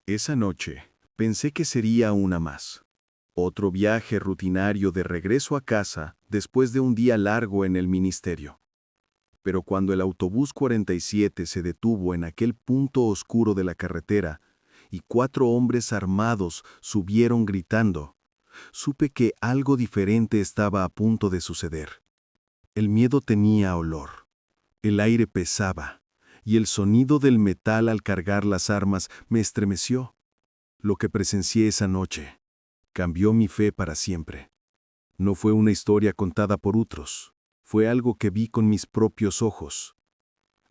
Esa noche, pensé que sería una más. Otro viaje rutinario de regreso a casa después de un día largo en el ministerio. Pero cuando el autobús 47 se detuvo en aquel punto oscuro de la carretera y 4 hombres armados subieron gritando, supe que algo diferente estaba a punto de suceder. El miedo tenía olor, el aire pesaba, y el sonido del metal al cargar las armas me estremeció. Lo que presencié esa noche cambió mi fe para siempre. No fue una historia contada por otros, fue algo que vi con mis propios ojos,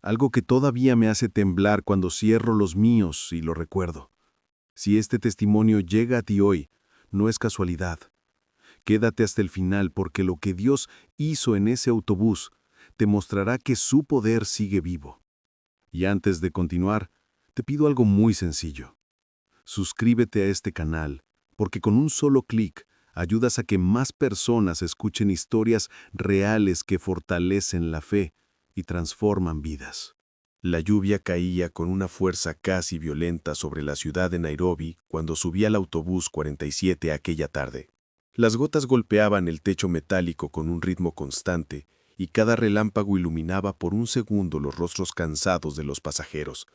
algo que todavía me hace temblar cuando cierro los míos y lo recuerdo. Si este testimonio llega a ti hoy, no es casualidad. Quédate hasta el final porque lo que Dios hizo en ese autobús te mostrará que su poder sigue vivo. Y antes de continuar, te pido algo muy sencillo. Suscríbete a este canal, porque con un solo clic ayudas a que más personas escuchen historias reales que fortalecen la fe y transforman vidas. La lluvia caía con una fuerza casi violenta sobre la ciudad de Nairobi cuando subí al autobús 47 aquella tarde. Las gotas golpeaban el techo metálico con un ritmo constante y cada relámpago iluminaba por un segundo los rostros cansados de los pasajeros.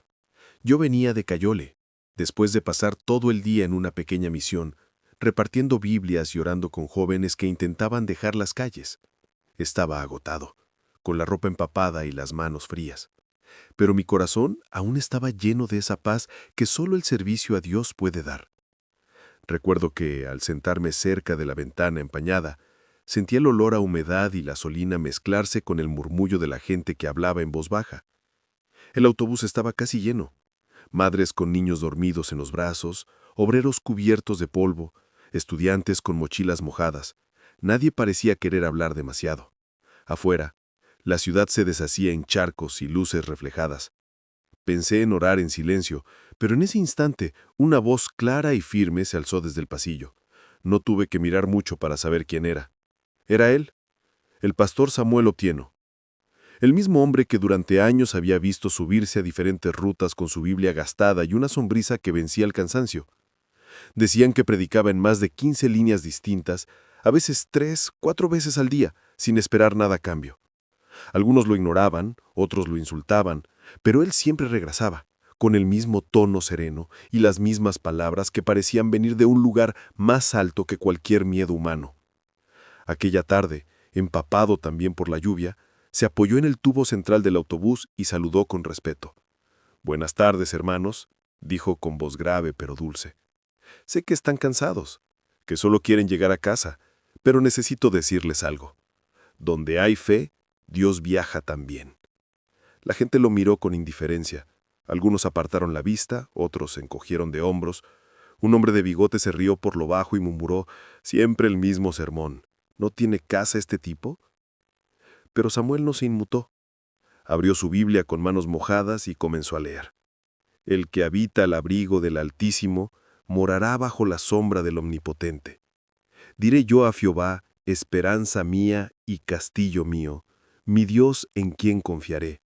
Yo venía de Cayole, después de pasar todo el día en una pequeña misión, repartiendo Biblias y orando con jóvenes que intentaban dejar las calles. Estaba agotado, con la ropa empapada y las manos frías. Pero mi corazón aún estaba lleno de esa paz que solo el servicio a Dios puede dar. Recuerdo que, al sentarme cerca de la ventana empañada, sentí el olor a humedad y gasolina mezclarse con el murmullo de la gente que hablaba en voz baja. El autobús estaba casi lleno. Madres con niños dormidos en los brazos, obreros cubiertos de polvo, estudiantes con mochilas mojadas. Nadie parecía querer hablar demasiado. Afuera, la ciudad se deshacía en charcos y luces reflejadas. Pensé en orar en silencio, pero en ese instante una voz clara y firme se alzó desde el pasillo. No tuve que mirar mucho para saber quién era. Era él, el pastor Samuel Otieno. El mismo hombre que durante años había visto subirse a diferentes rutas con su Biblia gastada y una sonrisa que vencía el cansancio. Decían que predicaba en más de 15 líneas distintas, a veces 3, 4 veces al día, sin esperar nada a cambio. Algunos lo ignoraban, otros lo insultaban, pero él siempre regresaba, con el mismo tono sereno y las mismas palabras que parecían venir de un lugar más alto que cualquier miedo humano. Aquella tarde, empapado también por la lluvia, se apoyó en el tubo central del autobús y saludó con respeto. «Buenas tardes, hermanos», dijo con voz grave pero dulce. «Sé que están cansados, que solo quieren llegar a casa, pero necesito decirles algo. Donde hay fe, Dios viaja también». La gente lo miró con indiferencia. Algunos apartaron la vista, otros se encogieron de hombros. Un hombre de bigote se rió por lo bajo y murmuró, «Siempre el mismo sermón. ¿No tiene casa este tipo?». Pero Samuel no se inmutó. Abrió su Biblia con manos mojadas y comenzó a leer. «El que habita al abrigo del Altísimo morará bajo la sombra del Omnipotente. Diré yo a Jehová, esperanza mía y castillo mío, mi Dios en quien confiaré».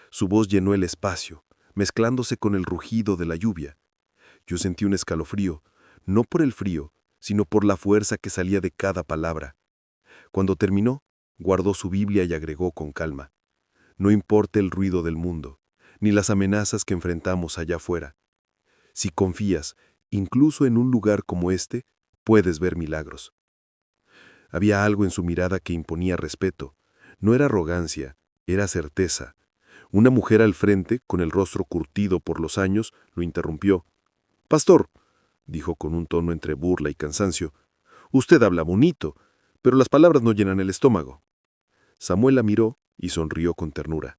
Su voz llenó el espacio, mezclándose con el rugido de la lluvia. Yo sentí un escalofrío, no por el frío, sino por la fuerza que salía de cada palabra. Cuando terminó, guardó su Biblia y agregó con calma: «No importa el ruido del mundo, ni las amenazas que enfrentamos allá afuera. Si confías, incluso en un lugar como este, puedes ver milagros». Había algo en su mirada que imponía respeto. No era arrogancia, era certeza. Una mujer al frente, con el rostro curtido por los años, lo interrumpió. «Pastor», dijo con un tono entre burla y cansancio, «usted habla bonito, pero las palabras no llenan el estómago». Samuel la miró y sonrió con ternura.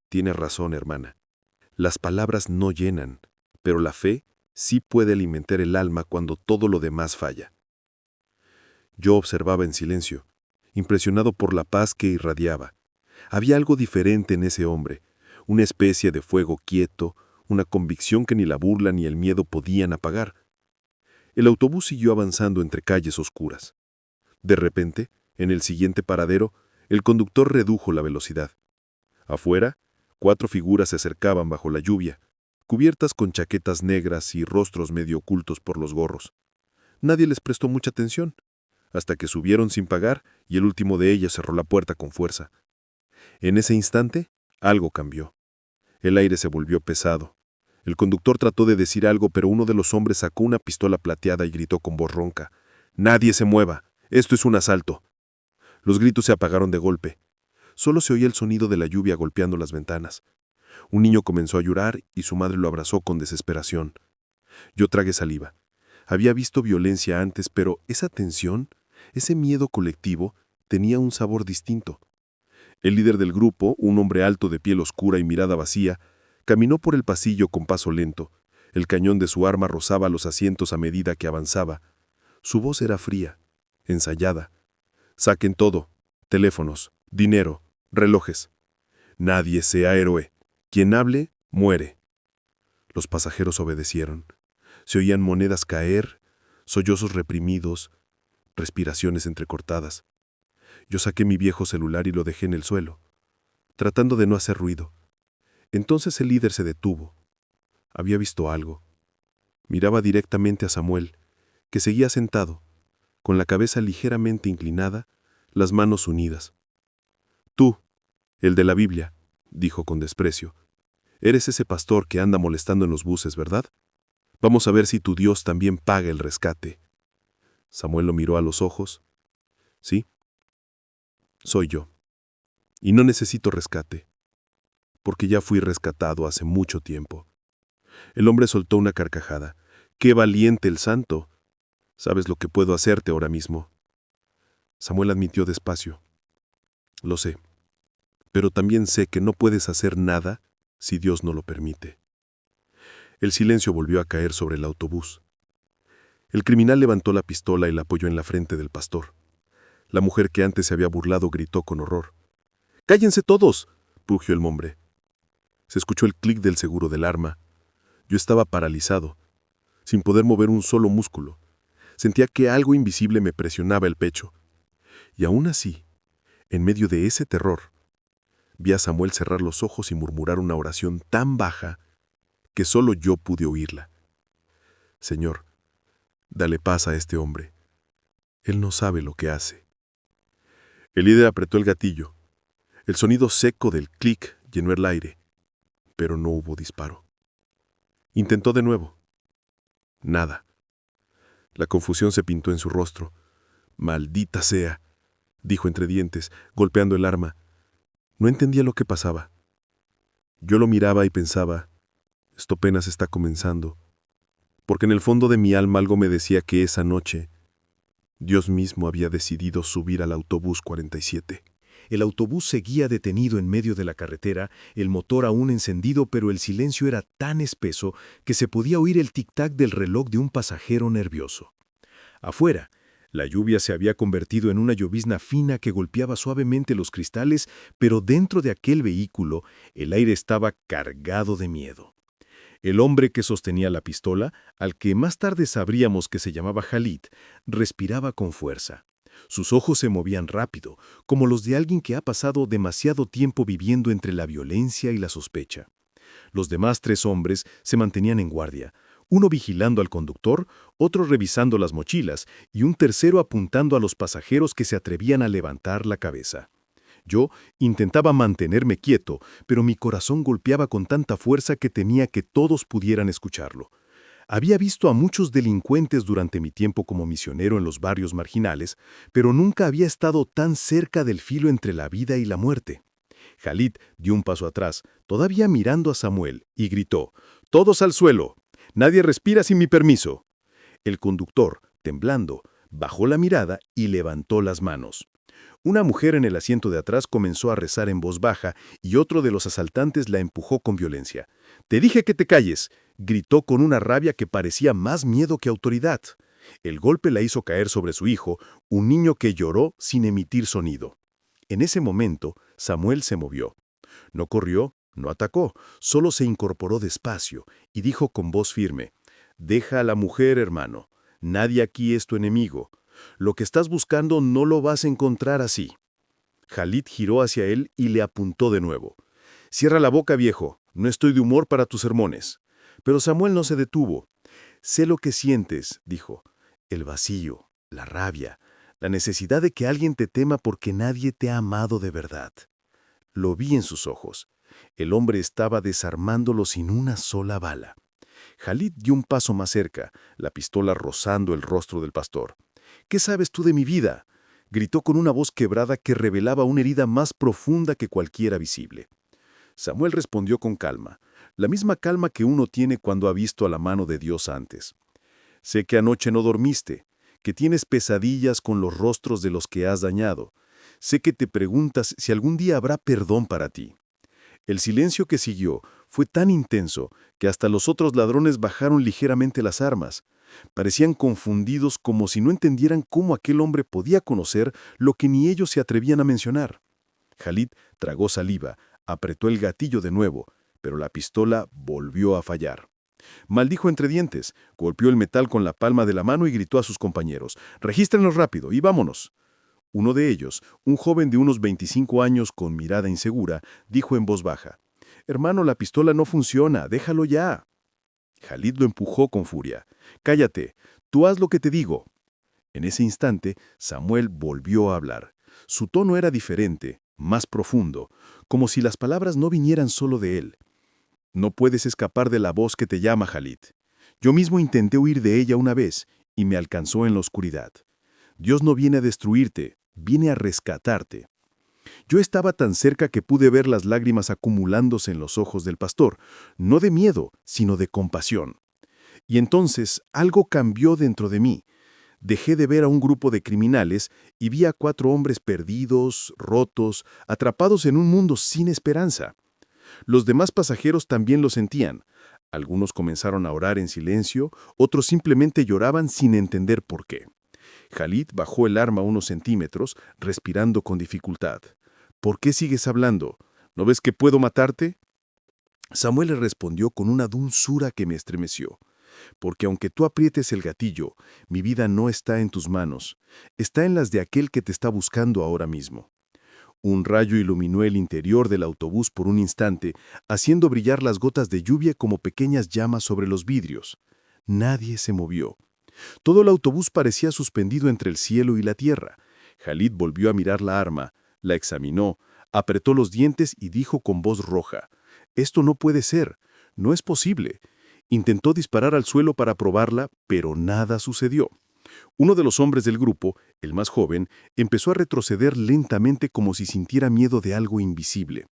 «Tiene razón, hermana. Las palabras no llenan, pero la fe sí puede alimentar el alma cuando todo lo demás falla». Yo observaba en silencio, impresionado por la paz que irradiaba. Había algo diferente en ese hombre, una especie de fuego quieto, una convicción que ni la burla ni el miedo podían apagar. El autobús siguió avanzando entre calles oscuras. De repente, en el siguiente paradero, el conductor redujo la velocidad. Afuera, 4 figuras se acercaban bajo la lluvia. cubiertas con chaquetas negras y rostros medio ocultos por los gorros. Nadie les prestó mucha atención, hasta que subieron sin pagar y el último de ellos cerró la puerta con fuerza. En ese instante, algo cambió. El aire se volvió pesado. El conductor trató de decir algo, pero uno de los hombres sacó una pistola plateada y gritó con voz ronca: «¡Nadie se mueva! ¡Esto es un asalto!». Los gritos se apagaron de golpe. Solo se oía el sonido de la lluvia golpeando las ventanas. Un niño comenzó a llorar y su madre lo abrazó con desesperación. Yo tragué saliva. Había visto violencia antes, pero esa tensión, ese miedo colectivo, tenía un sabor distinto. El líder del grupo, un hombre alto de piel oscura y mirada vacía, caminó por el pasillo con paso lento. El cañón de su arma rozaba los asientos a medida que avanzaba. Su voz era fría, ensayada. «Saquen todo: teléfonos, dinero, relojes. Nadie sea héroe. Quien hable, muere». Los pasajeros obedecieron. Se oían monedas caer, sollozos reprimidos, respiraciones entrecortadas. Yo saqué mi viejo celular y lo dejé en el suelo, tratando de no hacer ruido. Entonces el líder se detuvo. Había visto algo. Miraba directamente a Samuel, que seguía sentado, con la cabeza ligeramente inclinada, las manos unidas. «Tú, el de la Biblia», dijo con desprecio, «eres ese pastor que anda molestando en los buses, ¿verdad? Vamos a ver si tu Dios también paga el rescate». Samuel lo miró a los ojos. «Sí, soy yo. Y no necesito rescate, porque ya fui rescatado hace mucho tiempo». El hombre soltó una carcajada. «¡Qué valiente el santo! ¿Sabes lo que puedo hacerte ahora mismo?». Samuel admitió despacio: «Lo sé, pero también sé que no puedes hacer nada si Dios no lo permite». El silencio volvió a caer sobre el autobús. El criminal levantó la pistola y la apoyó en la frente del pastor. La mujer que antes se había burlado gritó con horror. «¡Cállense todos!», rugió el hombre. Se escuchó el clic del seguro del arma. Yo estaba paralizado, sin poder mover un solo músculo. Sentía que algo invisible me presionaba el pecho. Y aún así, en medio de ese terror, vi a Samuel cerrar los ojos y murmurar una oración tan baja que solo yo pude oírla. «Señor, dale paz a este hombre. Él no sabe lo que hace». El líder apretó el gatillo. El sonido seco del clic llenó el aire, pero no hubo disparo. Intentó de nuevo. Nada. La confusión se pintó en su rostro. «Maldita sea», dijo entre dientes, golpeando el arma. No entendía lo que pasaba. Yo lo miraba y pensaba: esto apenas está comenzando, porque en el fondo de mi alma algo me decía que esa noche Dios mismo había decidido subir al autobús 47. El autobús seguía detenido en medio de la carretera, el motor aún encendido, pero el silencio era tan espeso que se podía oír el tic-tac del reloj de un pasajero nervioso. Afuera, la lluvia se había convertido en una llovizna fina que golpeaba suavemente los cristales, pero dentro de aquel vehículo el aire estaba cargado de miedo. El hombre que sostenía la pistola, al que más tarde sabríamos que se llamaba Khalid, respiraba con fuerza. Sus ojos se movían rápido, como los de alguien que ha pasado demasiado tiempo viviendo entre la violencia y la sospecha. Los demás 3 hombres se mantenían en guardia, uno vigilando al conductor, otro revisando las mochilas y un tercero apuntando a los pasajeros que se atrevían a levantar la cabeza. Yo intentaba mantenerme quieto, pero mi corazón golpeaba con tanta fuerza que temía que todos pudieran escucharlo. Había visto a muchos delincuentes durante mi tiempo como misionero en los barrios marginales, pero nunca había estado tan cerca del filo entre la vida y la muerte. Khalid dio un paso atrás, todavía mirando a Samuel, y gritó: «¡Todos al suelo! Nadie respira sin mi permiso». El conductor, temblando, bajó la mirada y levantó las manos. Una mujer en el asiento de atrás comenzó a rezar en voz baja y otro de los asaltantes la empujó con violencia. «¡Te dije que te calles!», gritó con una rabia que parecía más miedo que autoridad. El golpe la hizo caer sobre su hijo, un niño que lloró sin emitir sonido. En ese momento, Samuel se movió. No corrió, no atacó, solo se incorporó despacio y dijo con voz firme: «Deja a la mujer, hermano. Nadie aquí es tu enemigo. Lo que estás buscando no lo vas a encontrar así». Khalid giró hacia él y le apuntó de nuevo. «Cierra la boca, viejo. No estoy de humor para tus sermones». Pero Samuel no se detuvo. «Sé lo que sientes», dijo, «el vacío, la rabia, la necesidad de que alguien te tema porque nadie te ha amado de verdad». Lo vi en sus ojos. El hombre estaba desarmándolo sin una sola bala. Khalid dio un paso más cerca, la pistola rozando el rostro del pastor. «¿Qué sabes tú de mi vida?», gritó con una voz quebrada que revelaba una herida más profunda que cualquiera visible. Samuel respondió con calma, la misma calma que uno tiene cuando ha visto a la mano de Dios antes. «Sé que anoche no dormiste, que tienes pesadillas con los rostros de los que has dañado. Sé que te preguntas si algún día habrá perdón para ti». El silencio que siguió fue tan intenso que hasta los otros ladrones bajaron ligeramente las armas. Parecían confundidos como si no entendieran cómo aquel hombre podía conocer lo que ni ellos se atrevían a mencionar. Khalid tragó saliva, apretó el gatillo de nuevo, pero la pistola volvió a fallar. Maldijo entre dientes, golpeó el metal con la palma de la mano y gritó a sus compañeros: «Regístrenlos rápido y vámonos». Uno de ellos, un joven de unos 25 años con mirada insegura, dijo en voz baja: «Hermano, la pistola no funciona, déjalo ya». Khalid lo empujó con furia. «Cállate, tú haz lo que te digo». En ese instante, Samuel volvió a hablar. Su tono era diferente, más profundo, como si las palabras no vinieran solo de él. «No puedes escapar de la voz que te llama, Khalid. Yo mismo intenté huir de ella una vez y me alcanzó en la oscuridad. Dios no viene a destruirte, viene a rescatarte». Yo estaba tan cerca que pude ver las lágrimas acumulándose en los ojos del pastor, no de miedo, sino de compasión. Y entonces algo cambió dentro de mí. Dejé de ver a un grupo de criminales y vi a 4 hombres perdidos, rotos, atrapados en un mundo sin esperanza. Los demás pasajeros también lo sentían. Algunos comenzaron a orar en silencio, otros simplemente lloraban sin entender por qué. Khalid bajó el arma unos centímetros, respirando con dificultad. «¿Por qué sigues hablando? ¿No ves que puedo matarte?». Samuel le respondió con una dulzura que me estremeció. «Porque aunque tú aprietes el gatillo, mi vida no está en tus manos, está en las de aquel que te está buscando ahora mismo». Un rayo iluminó el interior del autobús por un instante, haciendo brillar las gotas de lluvia como pequeñas llamas sobre los vidrios. Nadie se movió. Todo el autobús parecía suspendido entre el cielo y la tierra. Khalid volvió a mirar la arma, la examinó, apretó los dientes y dijo con voz roja: «Esto no puede ser, no es posible». Intentó disparar al suelo para probarla, pero nada sucedió. Uno de los hombres del grupo, el más joven, empezó a retroceder lentamente como si sintiera miedo de algo invisible.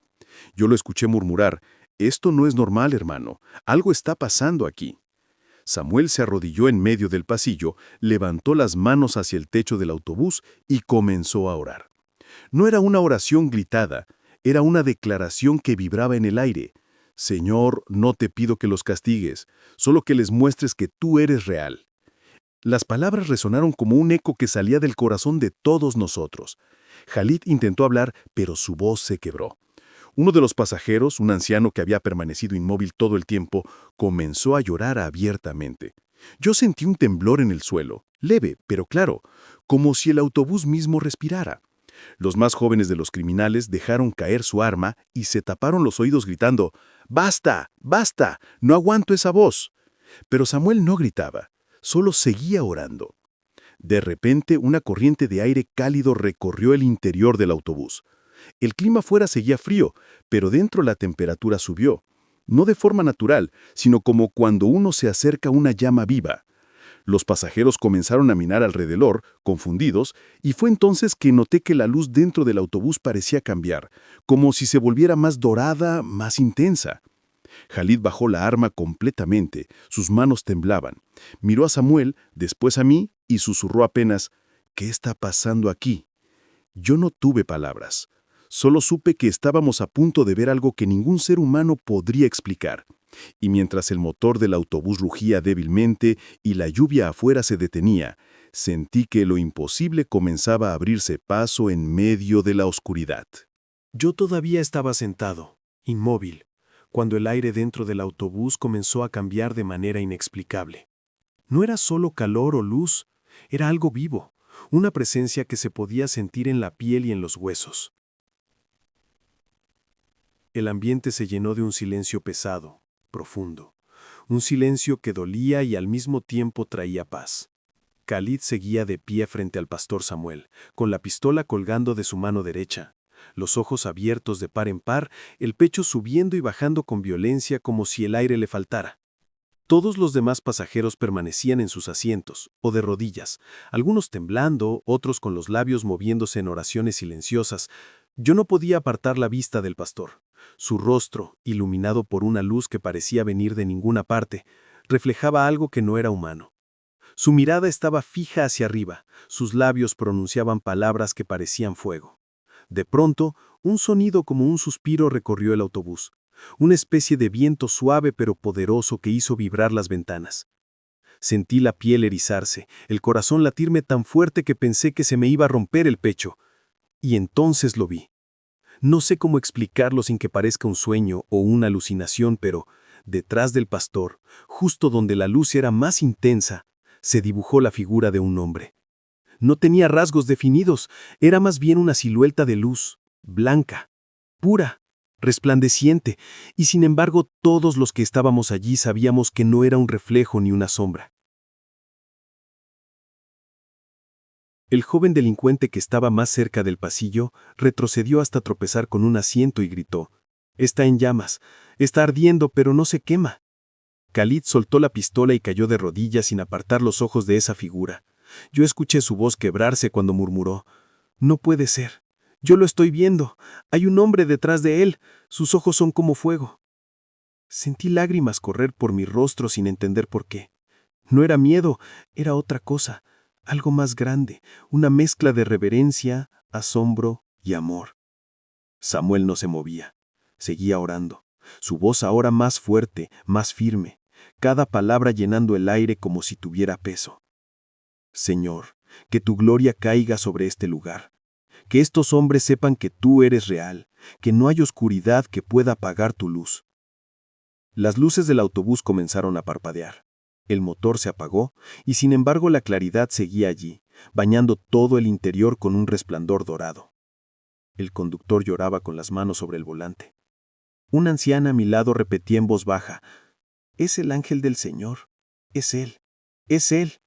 Yo lo escuché murmurar: «Esto no es normal, hermano, algo está pasando aquí». Samuel se arrodilló en medio del pasillo, levantó las manos hacia el techo del autobús y comenzó a orar. No era una oración gritada, era una declaración que vibraba en el aire. «Señor, no te pido que los castigues, solo que les muestres que tú eres real». Las palabras resonaron como un eco que salía del corazón de todos nosotros. Khalid intentó hablar, pero su voz se quebró. Uno de los pasajeros, un anciano que había permanecido inmóvil todo el tiempo, comenzó a llorar abiertamente. Yo sentí un temblor en el suelo, leve, pero claro, como si el autobús mismo respirara. Los más jóvenes de los criminales dejaron caer su arma y se taparon los oídos gritando: «¡Basta! ¡Basta! ¡No aguanto esa voz!». Pero Samuel no gritaba, solo seguía orando. De repente, una corriente de aire cálido recorrió el interior del autobús. El clima fuera seguía frío, pero dentro la temperatura subió. No de forma natural, sino como cuando uno se acerca a una llama viva. Los pasajeros comenzaron a mirar alrededor, confundidos, y fue entonces que noté que la luz dentro del autobús parecía cambiar, como si se volviera más dorada, más intensa. Khalid bajó la arma completamente, sus manos temblaban. Miró a Samuel, después a mí, y susurró apenas: «¿Qué está pasando aquí?». Yo no tuve palabras. Solo supe que estábamos a punto de ver algo que ningún ser humano podría explicar. Y mientras el motor del autobús rugía débilmente y la lluvia afuera se detenía, sentí que lo imposible comenzaba a abrirse paso en medio de la oscuridad. Yo todavía estaba sentado, inmóvil, cuando el aire dentro del autobús comenzó a cambiar de manera inexplicable. No era solo calor o luz, era algo vivo, una presencia que se podía sentir en la piel y en los huesos. El ambiente se llenó de un silencio pesado, profundo, un silencio que dolía y al mismo tiempo traía paz. Khalid seguía de pie frente al pastor Samuel, con la pistola colgando de su mano derecha, los ojos abiertos de par en par, el pecho subiendo y bajando con violencia como si el aire le faltara. Todos los demás pasajeros permanecían en sus asientos, o de rodillas, algunos temblando, otros con los labios moviéndose en oraciones silenciosas. Yo no podía apartar la vista del pastor. Su rostro, iluminado por una luz que parecía venir de ninguna parte, reflejaba algo que no era humano. Su mirada estaba fija hacia arriba, sus labios pronunciaban palabras que parecían fuego. De pronto, un sonido como un suspiro recorrió el autobús, una especie de viento suave pero poderoso que hizo vibrar las ventanas. Sentí la piel erizarse, el corazón latirme tan fuerte que pensé que se me iba a romper el pecho. Y entonces lo vi. No sé cómo explicarlo sin que parezca un sueño o una alucinación, pero detrás del pastor, justo donde la luz era más intensa, se dibujó la figura de un hombre. No tenía rasgos definidos, era más bien una silueta de luz, blanca, pura, resplandeciente, y sin embargo todos los que estábamos allí sabíamos que no era un reflejo ni una sombra. El joven delincuente que estaba más cerca del pasillo retrocedió hasta tropezar con un asiento y gritó: «Está en llamas, está ardiendo, pero no se quema». Khalid soltó la pistola y cayó de rodillas sin apartar los ojos de esa figura. Yo escuché su voz quebrarse cuando murmuró: «No puede ser. Yo lo estoy viendo. Hay un hombre detrás de él. Sus ojos son como fuego». Sentí lágrimas correr por mi rostro sin entender por qué. No era miedo, era otra cosa, algo más grande, una mezcla de reverencia, asombro y amor. Samuel no se movía. Seguía orando. Su voz ahora más fuerte, más firme, cada palabra llenando el aire como si tuviera peso. «Señor, que tu gloria caiga sobre este lugar. Que estos hombres sepan que tú eres real, que no hay oscuridad que pueda apagar tu luz». Las luces del autobús comenzaron a parpadear. El motor se apagó y sin embargo la claridad seguía allí, bañando todo el interior con un resplandor dorado. El conductor lloraba con las manos sobre el volante. Una anciana a mi lado repetía en voz baja: «Es el ángel del Señor. Es él. Es él».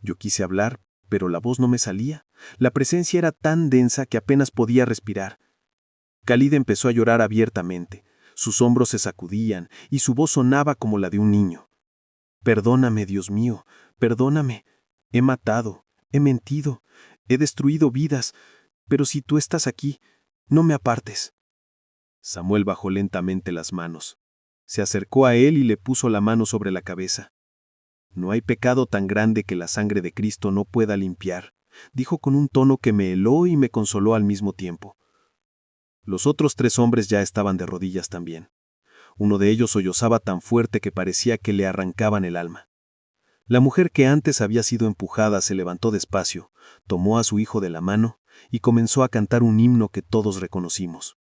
Yo quise hablar, pero la voz no me salía. La presencia era tan densa que apenas podía respirar. Khalid empezó a llorar abiertamente. Sus hombros se sacudían y su voz sonaba como la de un niño. «Perdóname, Dios mío, perdóname. He matado, he mentido, he destruido vidas, pero si tú estás aquí, no me apartes». Samuel bajó lentamente las manos. Se acercó a él y le puso la mano sobre la cabeza. «No hay pecado tan grande que la sangre de Cristo no pueda limpiar», dijo con un tono que me heló y me consoló al mismo tiempo. Los otros 3 hombres ya estaban de rodillas también. Uno de ellos sollozaba tan fuerte que parecía que le arrancaban el alma. La mujer que antes había sido empujada se levantó despacio, tomó a su hijo de la mano y comenzó a cantar un himno que todos reconocimos: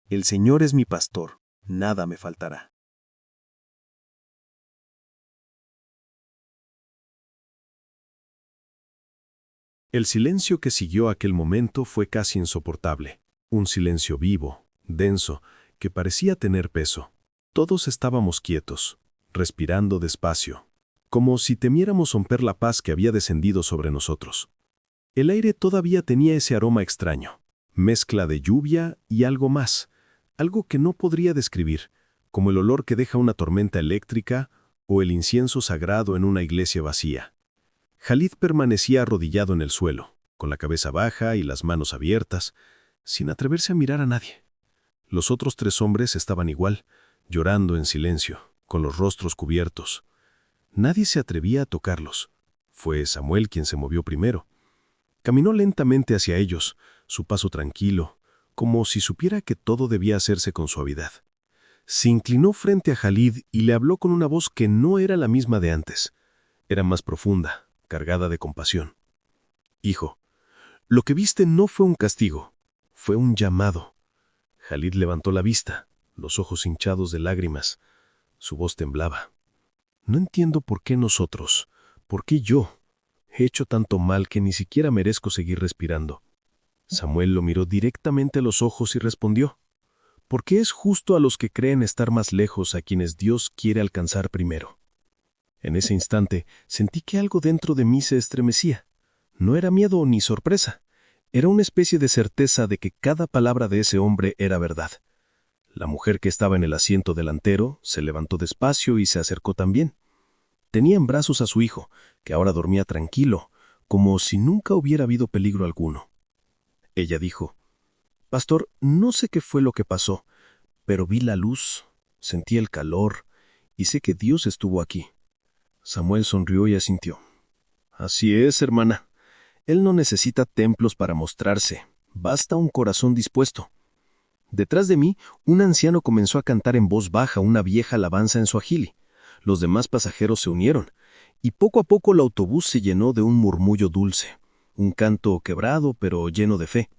«El Señor es mi pastor, nada me faltará». El silencio que siguió aquel momento fue casi insoportable. Un silencio vivo, denso, que parecía tener peso. Todos estábamos quietos, respirando despacio, como si temiéramos romper la paz que había descendido sobre nosotros. El aire todavía tenía ese aroma extraño, mezcla de lluvia y algo más, algo que no podría describir, como el olor que deja una tormenta eléctrica o el incienso sagrado en una iglesia vacía. Khalid permanecía arrodillado en el suelo, con la cabeza baja y las manos abiertas, sin atreverse a mirar a nadie. Los otros 3 hombres estaban igual, llorando en silencio, con los rostros cubiertos. Nadie se atrevía a tocarlos. Fue Samuel quien se movió primero. Caminó lentamente hacia ellos, su paso tranquilo, como si supiera que todo debía hacerse con suavidad. Se inclinó frente a Khalid y le habló con una voz que no era la misma de antes. Era más profunda, cargada de compasión. «Hijo, lo que viste no fue un castigo, fue un llamado». Khalid levantó la vista, los ojos hinchados de lágrimas. Su voz temblaba. «No entiendo por qué nosotros, por qué yo. He hecho tanto mal que ni siquiera merezco seguir respirando». Samuel lo miró directamente a los ojos y respondió: Porque es justo a los que creen estar más lejos a quienes Dios quiere alcanzar primero. En ese instante sentí que algo dentro de mí se estremecía. No era miedo ni sorpresa. Era una especie de certeza de que cada palabra de ese hombre era verdad. La mujer que estaba en el asiento delantero se levantó despacio y se acercó también. Tenía en brazos a su hijo, que ahora dormía tranquilo, como si nunca hubiera habido peligro alguno. Ella dijo: «Pastor, no sé qué fue lo que pasó, pero vi la luz, sentí el calor y sé que Dios estuvo aquí». Samuel sonrió y asintió. «Así es, hermana. Él no necesita templos para mostrarse, basta un corazón dispuesto». Detrás de mí, un anciano comenzó a cantar en voz baja una vieja alabanza en suajili. Los demás pasajeros se unieron, y poco a poco el autobús se llenó de un murmullo dulce, un canto quebrado pero lleno de fe.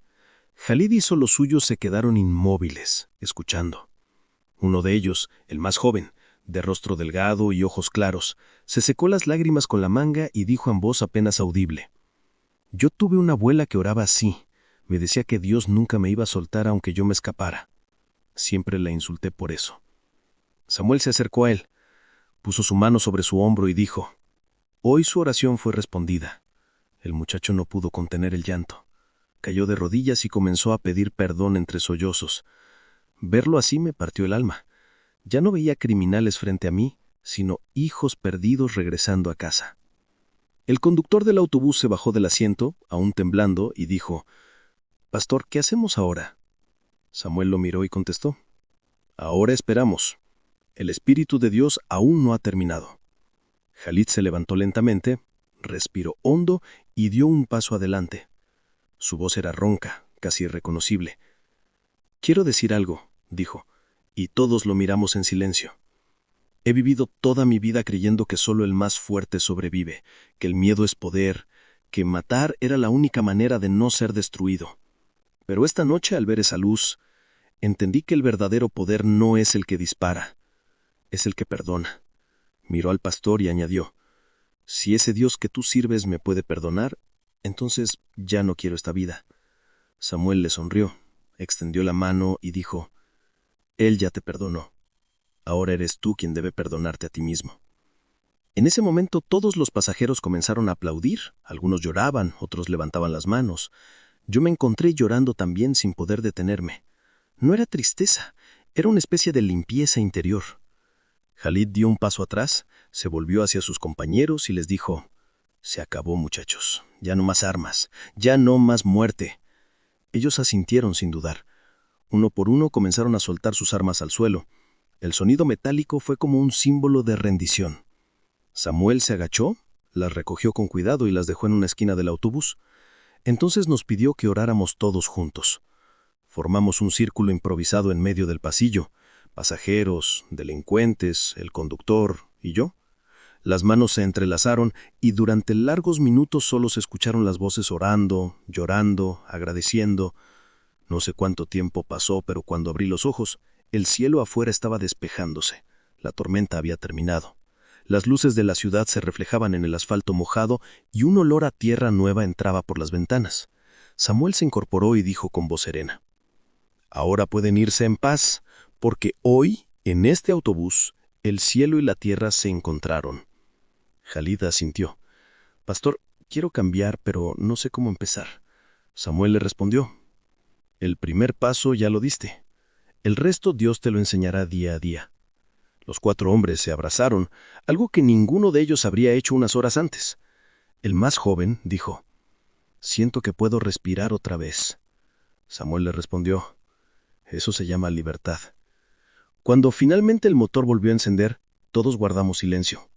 Khalid y los suyos se quedaron inmóviles, escuchando. Uno de ellos, el más joven, de rostro delgado y ojos claros, se secó las lágrimas con la manga y dijo en voz apenas audible: «Yo tuve una abuela que oraba así. Me decía que Dios nunca me iba a soltar aunque yo me escapara. Siempre la insulté por eso». Samuel se acercó a él, puso su mano sobre su hombro y dijo: «Hoy su oración fue respondida». El muchacho no pudo contener el llanto. Cayó de rodillas y comenzó a pedir perdón entre sollozos. Verlo así me partió el alma. Ya no veía criminales frente a mí, sino hijos perdidos regresando a casa. El conductor del autobús se bajó del asiento, aún temblando, y dijo: «Pastor, ¿qué hacemos ahora?». Samuel lo miró y contestó: «Ahora esperamos. El Espíritu de Dios aún no ha terminado». Khalid se levantó lentamente, respiró hondo y dio un paso adelante. Su voz era ronca, casi irreconocible. «Quiero decir algo», dijo, y todos lo miramos en silencio. «He vivido toda mi vida creyendo que solo el más fuerte sobrevive, que el miedo es poder, que matar era la única manera de no ser destruido. Pero esta noche, al ver esa luz, entendí que el verdadero poder no es el que dispara, es el que perdona». Miró al pastor y añadió: «Si ese Dios que tú sirves me puede perdonar, entonces ya no quiero esta vida». Samuel le sonrió, extendió la mano y dijo: «Él ya te perdonó. Ahora eres tú quien debe perdonarte a ti mismo». En ese momento todos los pasajeros comenzaron a aplaudir, algunos lloraban, otros levantaban las manos. Yo me encontré llorando también sin poder detenerme. No era tristeza, era una especie de limpieza interior. Khalid dio un paso atrás, se volvió hacia sus compañeros y les dijo: «Se acabó, muchachos, ya no más armas, ya no más muerte». Ellos asintieron sin dudar. Uno por uno comenzaron a soltar sus armas al suelo. El sonido metálico fue como un símbolo de rendición. Samuel se agachó, las recogió con cuidado y las dejó en una esquina del autobús. Entonces nos pidió que oráramos todos juntos. Formamos un círculo improvisado en medio del pasillo: pasajeros, delincuentes, el conductor y yo. Las manos se entrelazaron y durante largos minutos solo se escucharon las voces orando, llorando, agradeciendo. No sé cuánto tiempo pasó, pero cuando abrí los ojos, el cielo afuera estaba despejándose. La tormenta había terminado. Las luces de la ciudad se reflejaban en el asfalto mojado y un olor a tierra nueva entraba por las ventanas. Samuel se incorporó y dijo con voz serena: «Ahora pueden irse en paz, porque hoy, en este autobús, el cielo y la tierra se encontraron». Khalid asintió. «Pastor, quiero cambiar, pero no sé cómo empezar». Samuel le respondió: «El primer paso ya lo diste. El resto Dios te lo enseñará día a día». Los 4 hombres se abrazaron, algo que ninguno de ellos habría hecho unas horas antes. El más joven dijo: «Siento que puedo respirar otra vez». Samuel le respondió: «Eso se llama libertad». Cuando finalmente el motor volvió a encender, todos guardamos silencio.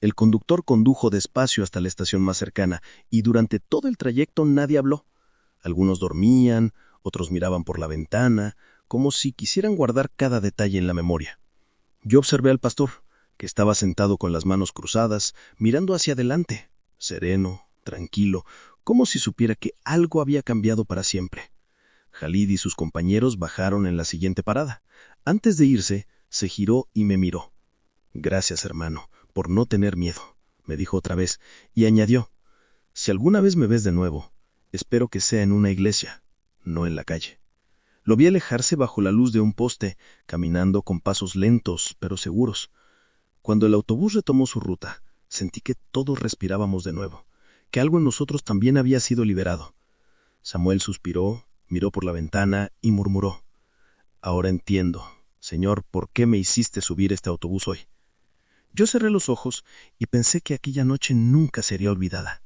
El conductor condujo despacio hasta la estación más cercana, y durante todo el trayecto nadie habló. Algunos dormían, otros miraban por la ventana, como si quisieran guardar cada detalle en la memoria. Yo observé al pastor, que estaba sentado con las manos cruzadas, mirando hacia adelante, sereno, tranquilo, como si supiera que algo había cambiado para siempre. Khalid y sus compañeros bajaron en la siguiente parada. Antes de irse, se giró y me miró. «Gracias, hermano, por no tener miedo», me dijo otra vez, y añadió: «Si alguna vez me ves de nuevo, espero que sea en una iglesia, no en la calle». Lo vi alejarse bajo la luz de un poste, caminando con pasos lentos pero seguros. Cuando el autobús retomó su ruta, sentí que todos respirábamos de nuevo, que algo en nosotros también había sido liberado. Samuel suspiró, miró por la ventana y murmuró: «Ahora entiendo, Señor, por qué me hiciste subir este autobús hoy». Yo cerré los ojos y pensé que aquella noche nunca sería olvidada,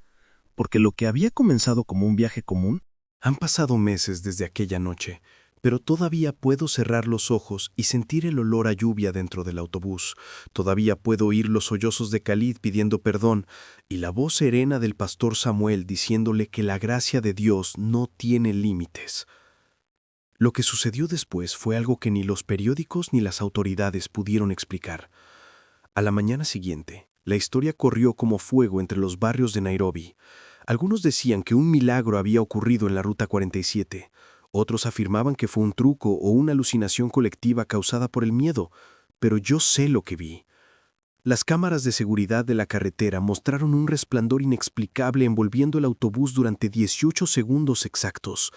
porque lo que había comenzado como un viaje común. Han pasado meses desde aquella noche, pero todavía puedo cerrar los ojos y sentir el olor a lluvia dentro del autobús. Todavía puedo oír los sollozos de Khalid pidiendo perdón y la voz serena del pastor Samuel diciéndole que la gracia de Dios no tiene límites. Lo que sucedió después fue algo que ni los periódicos ni las autoridades pudieron explicar. A la mañana siguiente, la historia corrió como fuego entre los barrios de Nairobi. Algunos decían que un milagro había ocurrido en la Ruta 47. Otros afirmaban que fue un truco o una alucinación colectiva causada por el miedo, pero yo sé lo que vi. Las cámaras de seguridad de la carretera mostraron un resplandor inexplicable envolviendo el autobús durante 18 segundos exactos.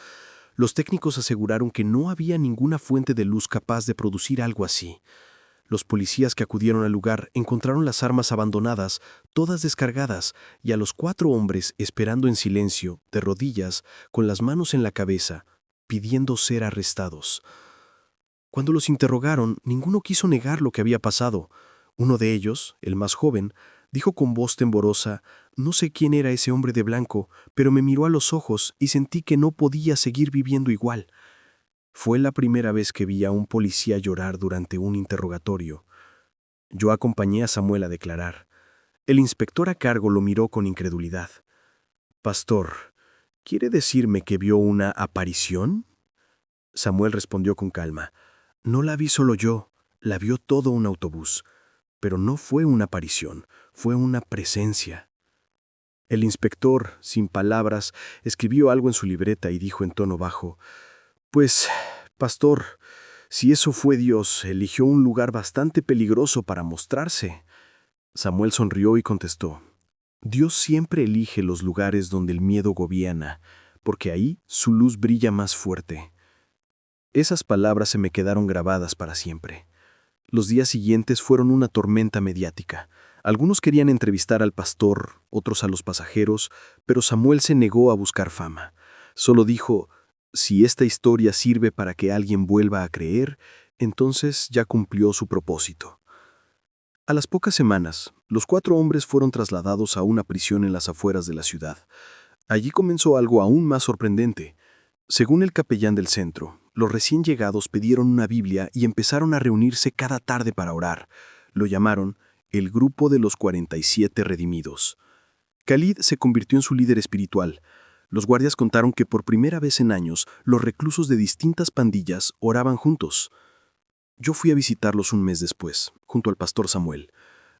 Los técnicos aseguraron que no había ninguna fuente de luz capaz de producir algo así. Los policías que acudieron al lugar encontraron las armas abandonadas, todas descargadas, y a los 4 hombres esperando en silencio, de rodillas, con las manos en la cabeza, pidiendo ser arrestados. Cuando los interrogaron, ninguno quiso negar lo que había pasado. Uno de ellos, el más joven, dijo con voz temblorosa: «No sé quién era ese hombre de blanco, pero me miró a los ojos y sentí que no podía seguir viviendo igual». Fue la primera vez que vi a un policía llorar durante un interrogatorio. Yo acompañé a Samuel a declarar. El inspector a cargo lo miró con incredulidad. «Pastor, ¿quiere decirme que vio una aparición?». Samuel respondió con calma: «No la vi solo yo, la vio todo un autobús. Pero no fue una aparición, fue una presencia». El inspector, sin palabras, escribió algo en su libreta y dijo en tono bajo: «Pues, pastor, si eso fue Dios, eligió un lugar bastante peligroso para mostrarse». Samuel sonrió y contestó: «Dios siempre elige los lugares donde el miedo gobierna, porque ahí su luz brilla más fuerte». Esas palabras se me quedaron grabadas para siempre. Los días siguientes fueron una tormenta mediática. Algunos querían entrevistar al pastor, otros a los pasajeros, pero Samuel se negó a buscar fama. Solo dijo: «Si esta historia sirve para que alguien vuelva a creer, entonces ya cumplió su propósito». A las pocas semanas, los 4 hombres fueron trasladados a una prisión en las afueras de la ciudad. Allí comenzó algo aún más sorprendente. Según el capellán del centro, los recién llegados pidieron una Biblia y empezaron a reunirse cada tarde para orar. Lo llamaron el Grupo de los 47 Redimidos. Khalid se convirtió en su líder espiritual. Los guardias contaron que por primera vez en años, los reclusos de distintas pandillas oraban juntos. Yo fui a visitarlos un mes después, junto al pastor Samuel.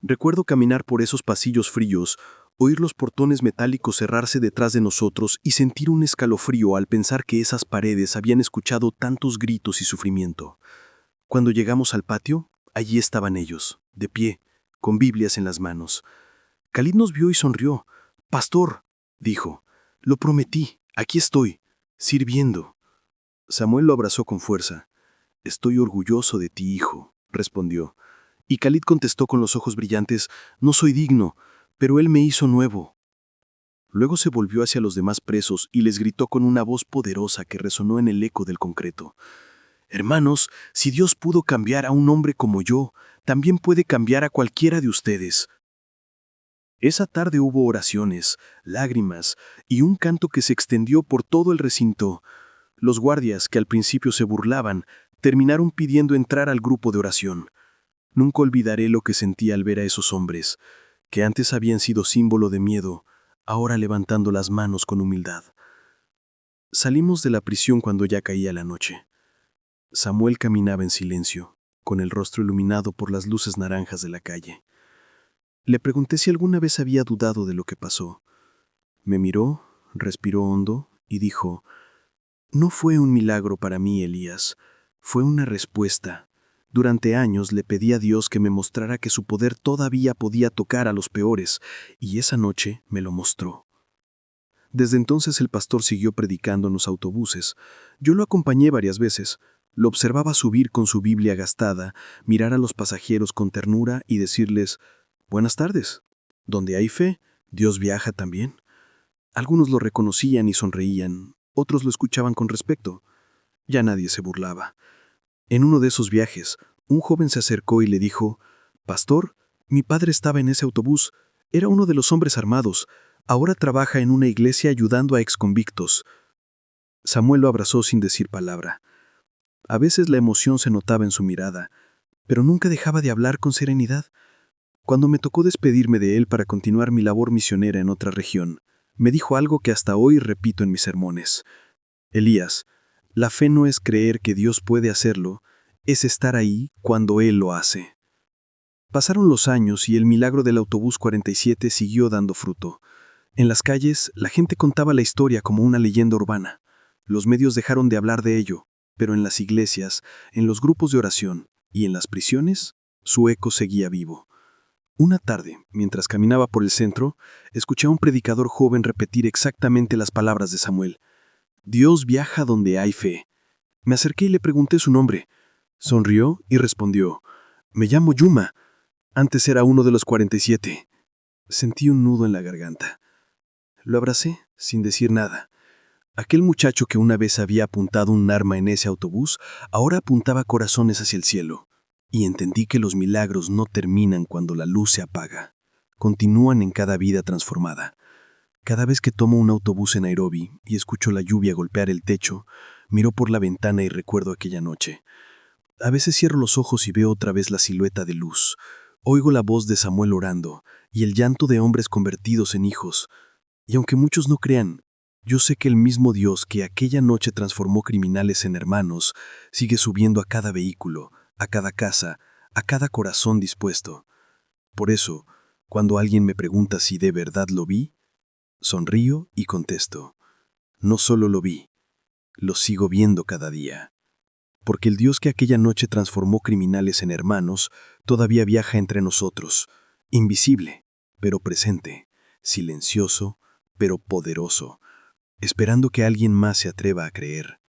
Recuerdo caminar por esos pasillos fríos, oír los portones metálicos cerrarse detrás de nosotros y sentir un escalofrío al pensar que esas paredes habían escuchado tantos gritos y sufrimiento. Cuando llegamos al patio, allí estaban ellos, de pie, con Biblias en las manos. Khalid nos vio y sonrió. «Pastor», dijo, «lo prometí, aquí estoy, sirviendo». Samuel lo abrazó con fuerza. «Estoy orgulloso de ti, hijo», respondió. Y Khalid contestó con los ojos brillantes: «No soy digno, pero él me hizo nuevo». Luego se volvió hacia los demás presos y les gritó con una voz poderosa que resonó en el eco del concreto: «Hermanos, si Dios pudo cambiar a un hombre como yo, también puede cambiar a cualquiera de ustedes». Esa tarde hubo oraciones, lágrimas y un canto que se extendió por todo el recinto. Los guardias, que al principio se burlaban, terminaron pidiendo entrar al grupo de oración. Nunca olvidaré lo que sentí al ver a esos hombres, que antes habían sido símbolo de miedo, ahora levantando las manos con humildad. Salimos de la prisión cuando ya caía la noche. Samuel caminaba en silencio, con el rostro iluminado por las luces naranjas de la calle. Le pregunté si alguna vez había dudado de lo que pasó. Me miró, respiró hondo y dijo: «No fue un milagro para mí, Elías, fue una respuesta. Durante años le pedí a Dios que me mostrara que su poder todavía podía tocar a los peores, y esa noche me lo mostró». Desde entonces el pastor siguió predicando en los autobuses. Yo lo acompañé varias veces. Lo observaba subir con su Biblia gastada, mirar a los pasajeros con ternura y decirles, «Buenas tardes. Donde hay fe, Dios viaja también». Algunos lo reconocían y sonreían, otros lo escuchaban con respeto. Ya nadie se burlaba. En uno de esos viajes, un joven se acercó y le dijo, «Pastor, mi padre estaba en ese autobús. Era uno de los hombres armados. Ahora trabaja en una iglesia ayudando a exconvictos». Samuel lo abrazó sin decir palabra. A veces la emoción se notaba en su mirada, pero nunca dejaba de hablar con serenidad. Cuando me tocó despedirme de él para continuar mi labor misionera en otra región, me dijo algo que hasta hoy repito en mis sermones. «Elías, la fe no es creer que Dios puede hacerlo, es estar ahí cuando Él lo hace». Pasaron los años y el milagro del autobús 47 siguió dando fruto. En las calles, la gente contaba la historia como una leyenda urbana. Los medios dejaron de hablar de ello, pero en las iglesias, en los grupos de oración y en las prisiones, su eco seguía vivo. Una tarde, mientras caminaba por el centro, escuché a un predicador joven repetir exactamente las palabras de Samuel. «Dios viaja donde hay fe». Me acerqué y le pregunté su nombre. Sonrió y respondió, «Me llamo Yuma. Antes era uno de los 47». Sentí un nudo en la garganta. Lo abracé, sin decir nada. Aquel muchacho que una vez había apuntado un arma en ese autobús, ahora apuntaba corazones hacia el cielo. Y entendí que los milagros no terminan cuando la luz se apaga. Continúan en cada vida transformada. Cada vez que tomo un autobús en Nairobi y escucho la lluvia golpear el techo, miro por la ventana y recuerdo aquella noche. A veces cierro los ojos y veo otra vez la silueta de luz. Oigo la voz de Samuel orando y el llanto de hombres convertidos en hijos. Y aunque muchos no crean, yo sé que el mismo Dios que aquella noche transformó criminales en hermanos sigue subiendo a cada vehículo, a cada casa, a cada corazón dispuesto. Por eso, cuando alguien me pregunta si de verdad lo vi, sonrío y contesto, no solo lo vi, lo sigo viendo cada día. Porque el Dios que aquella noche transformó criminales en hermanos todavía viaja entre nosotros, invisible, pero presente, silencioso, pero poderoso, esperando que alguien más se atreva a creer.